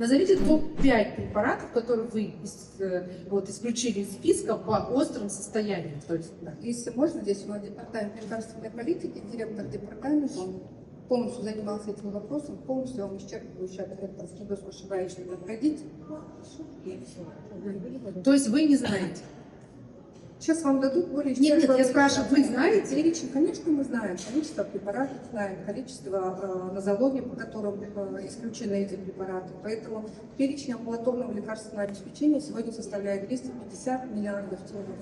Назовите топ-5 препаратов, которые вы исключили из списка по острым состояниям. То есть, да. Если можно, здесь у нас департамент лекарственной политики, директор департамента, он полностью занимался этим вопросом, полностью вам исчерпывающий ответ, если вы ошибаетесь, пройдите. То есть вы не знаете? Сейчас вам дадут более Нет, я спрашиваю, вы знаете? Перечень, конечно, мы знаем. Количество препаратов знаем, количество нозологий, по которым исключены эти препараты. Поэтому перечень амбулаторного лекарственного обеспечения сегодня составляет 250 миллиардов тенге.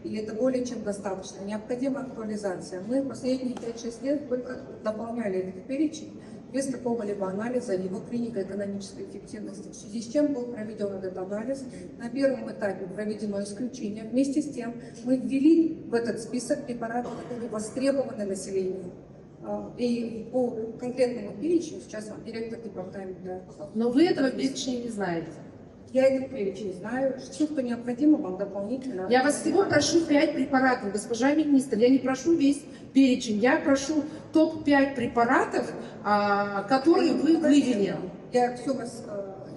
И это более чем достаточно. Необходима актуализация. Мы последние 5-6 лет только дополняли этот перечень без какого-либо анализа его клинико-экономической эффективности. В связи с чем был проведен этот анализ. На первом этапе проведено исключение. Вместе с тем мы ввели в этот список препаратов, которые востребованы населением. И по конкретному перечню, сейчас вам директор департамента. Но вы этого перечня не знаете. Я этот перечень знаю. Все, что необходимо, вам дополнительно. Я вас всего прошу 5 препаратов, госпожа министр. Я не прошу весь перечень, я прошу топ-5 препаратов, которые вы вывели.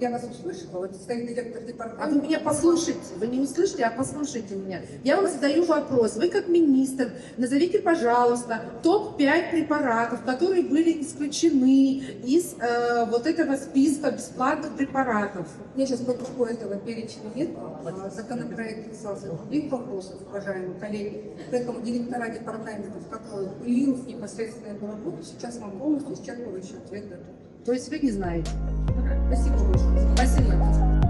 Я вас услышала, вот стоит директор департамента. А вы меня послушайте, вы не услышите, а послушайте меня. Я вам задаю вопрос. Вы как министр назовите, пожалуйста, топ-5 препаратов, которые были исключены из вот этого списка бесплатных препаратов. Мне сейчас под рукой этого перечня нет. Законопроект касался других вопросов, уважаемые коллеги. Поэтому директора департаментов, которые курируют непосредственно эту работу, сейчас вам полностью исчерпывающий ответ дадут. То есть вы не знаете. Спасибо большое. Спасибо.